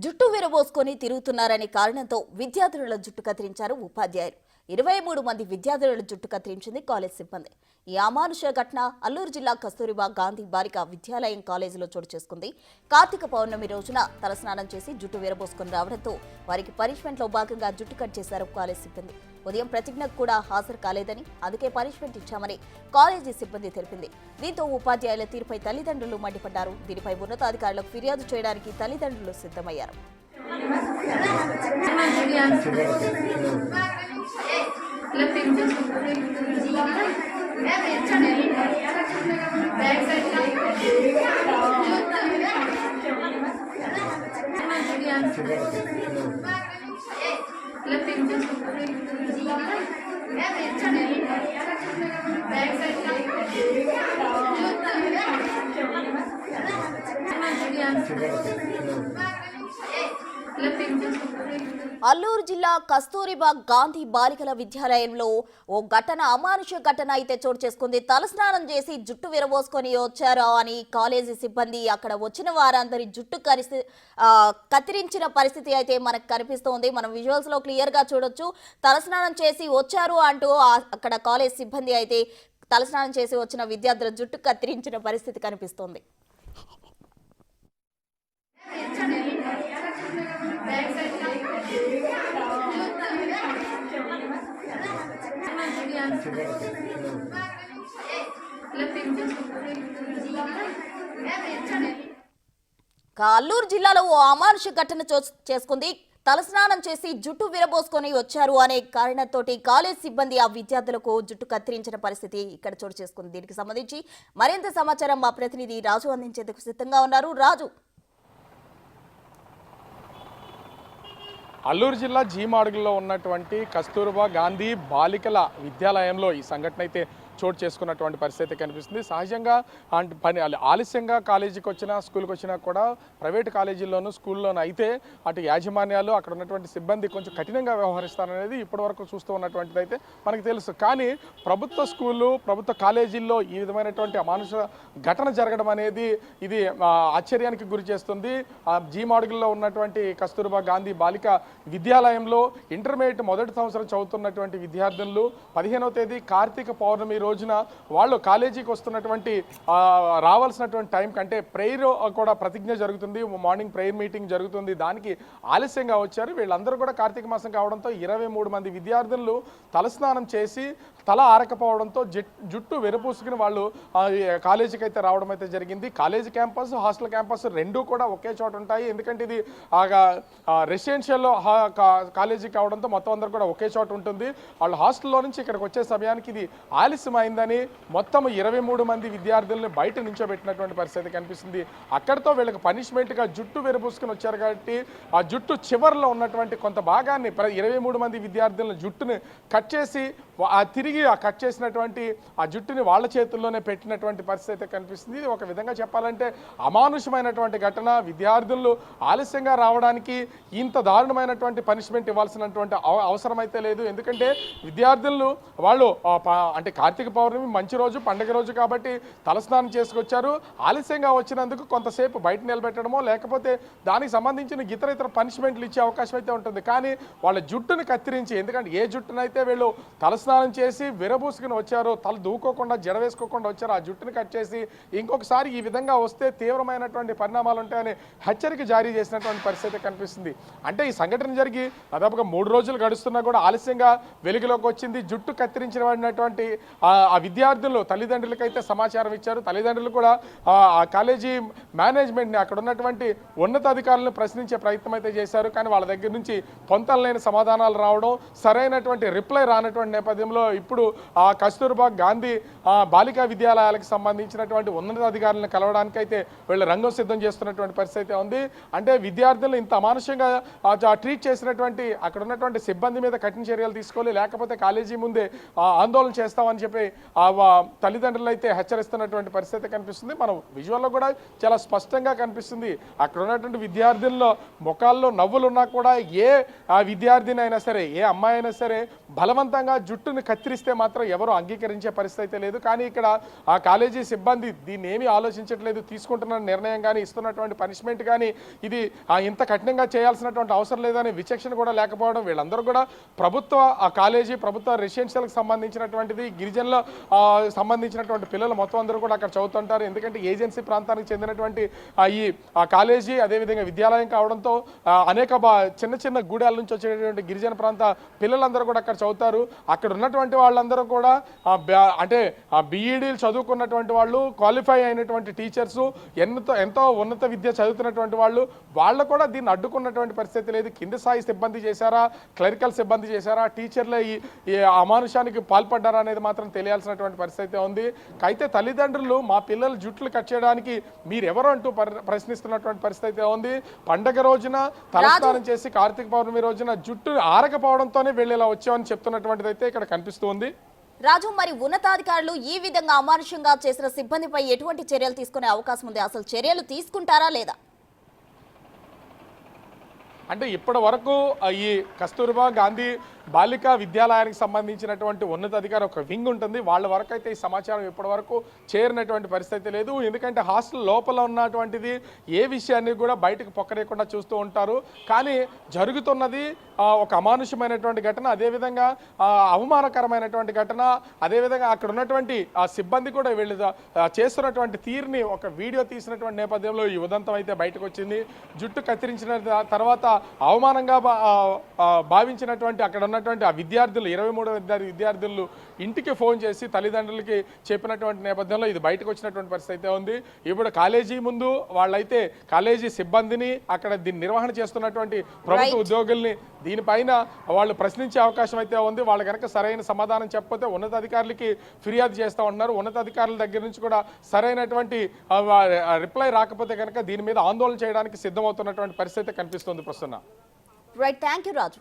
జుట్టు విరబోసుకొని తిరుగుతున్నారనే కారణంతో విద్యార్థుల జుట్టు కత్తిరించారు ఉపాధ్యాయులు. 23 మంది విద్యార్థుల జుట్టు కత్తిరించింది కాలేజ్ సిబ్బంది. ఈ అమానుష ఘటన అల్లూరు జిల్లా కస్తూరిబా గాంధీ బాలికా విద్యాలయం కాలేజీలో చోటు చేసుకుంది. కార్తీక పౌర్ణమి రోజున తలస్నానం చేసి జుట్టు విరబోసుకొని రావడంతో వారికి పనిష్మెంట్ లో భాగంగా జుట్టు కట్ చేశారు కాలేజ్ సిబ్బంది. ఉదయం ప్రతిజ్ఞకు కూడా హాజరు కాలేదని, అందుకే పనిష్మెంట్ ఇచ్చామని కాలేజీ సిబ్బంది తెలిపింది. దీంతో ఉపాధ్యాయుల తీరుపై తల్లిదండ్రులు మండిపడ్డారు. దీనిపై ఉన్నతాధికారులకు ఫిర్యాదు చేయడానికి తల్లిదండ్రులు సిద్ధమయ్యారు. అల్లూరు జిల్లా కస్తూరిబా గాంధీ బాలికల విద్యాలయంలో ఓ ఘటన, అమానుష ఘటన అయితే చోటు చేసుకుంది. తలస్నానం చేసి జుట్టు విరబోసుకొని వచ్చారా అని కాలేజీ సిబ్బంది అక్కడ వచ్చిన వారందరి జుట్టు కత్తిరించిన పరిస్థితి అయితే మనకు కనిపిస్తోంది. మనం విజువల్స్ లో క్లియర్ గా చూడొచ్చు. తలస్నానం చేసి వచ్చారు అంటూ అక్కడ కాలేజ్ సిబ్బంది అయితే తలస్నానం చేసి వచ్చిన విద్యార్థుల జుట్టు కత్తిరించిన పరిస్థితి కనిపిస్తోంది. అల్లూరు జిల్లాలో ఓ అమానుష ఘటన చేసుకుంది. తలస్నానం చేసి జుట్టు విరబోసుకొని వచ్చారు అనే కారణంతో కాలేజ్ సిబ్బంది ఆ విద్యార్థులకు జుట్టు కత్తిరించిన పరిస్థితి ఇక్కడ చోటు చేసుకుంది. దీనికి సంబంధించి మరింత సమాచారం మా ప్రతినిధి రాజు అందించేందుకు సిద్ధంగా ఉన్నారు. రాజు, అల్లూరు జిల్లా జీమాడుగులో ఉన్నటువంటి కస్తూర్బా గాంధీ బాలికల విద్యాలయంలో ఈ సంఘటన అయితే చోటు చేసుకున్నటువంటి పరిస్థితి కనిపిస్తుంది. సహజంగా ఆలస్యంగా కాలేజీకి వచ్చినా, స్కూల్కి వచ్చినా కూడా ప్రైవేట్ కాలేజీల్లోనూ, స్కూల్లోనూ అయితే అటు యాజమాన్యాలు, అక్కడ ఉన్నటువంటి సిబ్బంది కొంచెం కఠినంగా వ్యవహరిస్తారనేది ఇప్పటివరకు చూస్తూ ఉన్నటువంటిది అయితే మనకు తెలుసు. కానీ ప్రభుత్వ స్కూళ్ళు, ప్రభుత్వ కాలేజీల్లో ఈ విధమైనటువంటి అమానుష ఘటన జరగడం అనేది ఇది ఆశ్చర్యానికి గురి చేస్తుంది. జీమాడుగుల్లో ఉన్నటువంటి కస్తూర్బా గాంధీ బాలిక విద్యాలయంలో ఇంటర్మీడియట్ మొదటి సంవత్సరం చదువుతున్నటువంటి విద్యార్థులు 15వ తేదీ కార్తీక పౌర్ణమి రోజున వాళ్ళు కాలేజీకి వస్తున్నటువంటి రావాల్సినటువంటి టైం కంటే ప్రేయర్ కూడా ప్రతిజ్ఞ జరుగుతుంది, మార్నింగ్ ప్రేయర్ మీటింగ్ జరుగుతుంది, దానికి ఆలస్యంగా వచ్చారు. వీళ్ళందరూ కూడా కార్తీక మాసం కావడంతో 23 మంది విద్యార్థులు తలస్నానం చేసి తల ఆరకపోవడంతో జుట్టు వెరపూసుకుని వాళ్ళు కాలేజీకి అయితే రావడం అయితే జరిగింది. కాలేజీ క్యాంపస్, హాస్టల్ క్యాంపస్ రెండూ కూడా ఒకే చోట ఉంటాయి. ఎందుకంటే ఇది రెసిడెన్షియల్లో కాలేజీ కావడంతో మొత్తం అందరూ కూడా ఒకే చోట ఉంటుంది. వాళ్ళు హాస్టల్లో నుంచి ఇక్కడికి వచ్చే సమయానికి ఇది ఆలస్యమైందని మొత్తం 23 మంది విద్యార్థులను బయట నించోబెట్టినటువంటి పరిస్థితి కనిపిస్తుంది. అక్కడితో వీళ్ళకి పనిష్మెంట్గా జుట్టు వెరపూసుకుని వచ్చారు కాబట్టి ఆ జుట్టు చివరిలో ఉన్నటువంటి కొంత భాగాన్ని 23 మంది విద్యార్థులను జుట్టుని కట్ చేసి తిరిగి ఆ కట్ చేసినటువంటి ఆ జుట్టుని వాళ్ళ చేతుల్లోనే పెట్టినటువంటి పరిస్థితి కనిపిస్తుంది. ఇది ఒక విధంగా చెప్పాలంటే అమానుషమైనటువంటి ఘటన. విద్యార్థులు ఆలస్యంగా రావడానికి ఇంత దారుణమైనటువంటి పనిష్మెంట్ ఇవ్వాల్సినటువంటి అవసరం అయితే లేదు. ఎందుకంటే విద్యార్థులు వాళ్ళు అంటే కార్తీక పౌర్ణమి మంచి రోజు, పండుగ రోజు కాబట్టి తలస్నానం చేసుకొచ్చారు. ఆలస్యంగా వచ్చినందుకు కొంతసేపు బయట నిలబెట్టడమో లేకపోతే దానికి సంబంధించిన ఇతర పనిష్మెంట్లు ఇచ్చే అవకాశం అయితే ఉంటుంది. కానీ వాళ్ళ జుట్టును కత్తిరించి, ఎందుకంటే ఏ జుట్టునైతే వీళ్ళు తలస్నానం చేసి విరబూసుకుని వచ్చారో, తల దూకోకుండా జడ వేసుకోకుండా వచ్చారో ఆ జుట్టును కట్ చేసి ఇంకొకసారి ఈ విధంగా వస్తే తీవ్రమైనటువంటి పరిణామాలు ఉంటాయని హెచ్చరిక జారీ చేసినటువంటి పరిస్థితి కనిపిస్తుంది. అంటే ఈ సంఘటన జరిగి దాదాపుగా 3 రోజులు గడుస్తున్నా కూడా ఆలస్యంగా వెలుగులోకి వచ్చింది. జుట్టు కత్తిరించినటువంటి ఆ విద్యార్థులు తల్లిదండ్రులకైతే సమాచారం ఇచ్చారు. తల్లిదండ్రులు కూడా ఆ కాలేజీ మేనేజ్మెంట్ని, అక్కడ ఉన్నటువంటి ఉన్నతాధికారులను ప్రశ్నించే ప్రయత్నం అయితే చేశారు. కానీ వాళ్ళ దగ్గర నుంచి పొంతనలేని సమాధానాలు రావడం, సరైనటువంటి రిప్లై రానటువంటి నేపథ్యంలో ఇప్పుడు ఆ కస్తూర్బా గాంధీ బాలికా విద్యాలయాలకు సంబంధించినటువంటి ఉన్నతాధికారులను కలవడానికైతే వీళ్ళు రంగం సిద్ధం చేస్తున్నటువంటి పరిస్థితి ఉంది. అంటే విద్యార్థులు ఇంత అమానుషంగా ట్రీట్ చేసినటువంటి అక్కడ ఉన్నటువంటి సిబ్బంది మీద కఠిన చర్యలు తీసుకోవాలి, లేకపోతే కాలేజీ ముందే ఆందోళన చేస్తామని చెప్పి తల్లిదండ్రులు అయితే హెచ్చరిస్తున్నటువంటి పరిస్థితి కనిపిస్తుంది. మనం విజువల్లో కూడా చాలా స్పష్టంగా కనిపిస్తుంది. అక్కడ ఉన్నటువంటి విద్యార్థుల్లో ముఖాల్లో నవ్వులు ఉన్నా కూడా ఏ విద్యార్థిని అయినా సరే, ఏ అమ్మాయి అయినా సరే బలవంతంగా జుట్టు జుట్టుని కత్తిరిస్తే మాత్రం ఎవరు అంగీకరించే పరిస్థితి అయితే లేదు. కానీ ఇక్కడ ఆ కాలేజీ సిబ్బంది దీన్ని ఏమీ ఆలోచించట్లేదు. తీసుకుంటున్న నిర్ణయం కానీ ఇస్తున్నటువంటి పనిష్మెంట్ కానీ ఇది ఇంత కఠినంగా చేయాల్సినటువంటి అవసరం లేదని విచక్షణ కూడా లేకపోవడం, వీళ్ళందరూ కూడా ప్రభుత్వ ఆ కాలేజీ ప్రభుత్వ రెసిడెన్షియల్కి సంబంధించినటువంటిది, గిరిజనుల సంబంధించినటువంటి పిల్లలు మొత్తం అందరూ కూడా అక్కడ చదువుతుంటారు. ఎందుకంటే ఏజెన్సీ ప్రాంతానికి చెందినటువంటి ఈ కాలేజీ అదేవిధంగా విద్యాలయం కావడంతో అనేక చిన్న చిన్న గూడాల నుంచి వచ్చేటువంటి గిరిజన ప్రాంత పిల్లలందరూ కూడా అక్కడ చదువుతారు. అక్కడ ఉన్నటువంటి వాళ్ళందరూ కూడా అంటే బీఈడీలు చదువుకున్నటువంటి వాళ్ళు, క్వాలిఫై అయినటువంటి టీచర్స్, ఎంతో ఉన్నత విద్య చదువుతున్నటువంటి వాళ్ళు కూడా దీన్ని అడ్డుకున్నటువంటి పరిస్థితి లేదు. కింది స్థాయి సిబ్బంది చేశారా, క్లరికల్ సిబ్బంది చేశారా, టీచర్లే ఈ అమానుషానికి పాల్పడ్డారా అనేది మాత్రం తెలియాల్సినటువంటి పరిస్థితి ఉంది. అయితే తల్లిదండ్రులు మా పిల్లల జుట్లు కట్ చేయడానికి మీరెవరు అంటూ ప్రశ్నిస్తున్నటువంటి పరిస్థితి ఉంది. పండగ రోజున తలస్నానం చేసి కార్తీక పౌర్ణమి రోజున జుట్టు ఆరకపోవడంతోనే వెళ్ళేలా వచ్చామని చెప్తున్నటువంటిది అయితే ఇక్కడ కనిపిస్తుంది. రాజు, మరి ఉన్నతాధికారులు ఈ విధంగా అమానుషంగా చేసిన సిబ్బందిపై ఎటువంటి చర్యలు తీసుకునే అవకాశం ఉంది? అసలు చర్యలు తీసుకుంటారా లేదా? అంటే ఇప్పటి వరకు ఈ కస్తూర్బా గాంధీ బాలికా విద్యాలయానికి సంబంధించినటువంటి ఉన్నతాధికారి ఒక వింగ్ ఉంటుంది. వాళ్ళ వరకు అయితే ఈ సమాచారం ఇప్పటి వరకు చేరినటువంటి పరిస్థితి లేదు. ఎందుకంటే హాస్టల్ లోపల ఉన్నటువంటిది ఏ విషయాన్ని కూడా బయటకు పొక్కరేయకుండా చూస్తూ ఉంటారు. కానీ జరుగుతున్నది ఒక అమానుషమైనటువంటి ఘటన, అదేవిధంగా అవమానకరమైనటువంటి ఘటన, అదేవిధంగా అక్కడ ఉన్నటువంటి ఆ సిబ్బంది కూడా వీళ్ళు చేస్తున్నటువంటి తీరుని ఒక వీడియో తీసినటువంటి నేపథ్యంలో ఈ ఉదంతం అయితే బయటకు వచ్చింది. జుట్టు కత్తిరించిన తర్వాత అవమానంగా భావించినటువంటి అక్కడ ఉన్నటువంటి ఆ విద్యార్థులు 23 విద్యార్థులు ఇంటికి ఫోన్ చేసి తల్లిదండ్రులకి చెప్పినటువంటి నేపథ్యంలో ఇది బయటకు వచ్చినటువంటి పరిస్థితి అయితే ఉంది. ఇప్పుడు కాలేజీ ముందు వాళ్ళైతే కాలేజీ సిబ్బందిని, అక్కడ దీన్ని నిర్వహణ చేస్తున్నటువంటి ప్రభుత్వ ఉద్యోగుల్ని దీనిపైన వాళ్ళు ప్రశ్నించే అవకాశం అయితే ఉంది. వాళ్ళు కనుక సరైన సమాధానం చెప్పకపోతే ఉన్నతాధికారులకి ఫిర్యాదు చేస్తూ ఉన్నారు. ఉన్నతాధికారుల దగ్గర నుంచి కూడా సరైనటువంటి రిప్లై రాకపోతే కనుక దీని మీద ఆందోళన చేయడానికి సిద్ధమవుతున్నటువంటి పరిస్థితి కనిపిస్తుంది ప్రస్తుతం. Right, thank you Raju.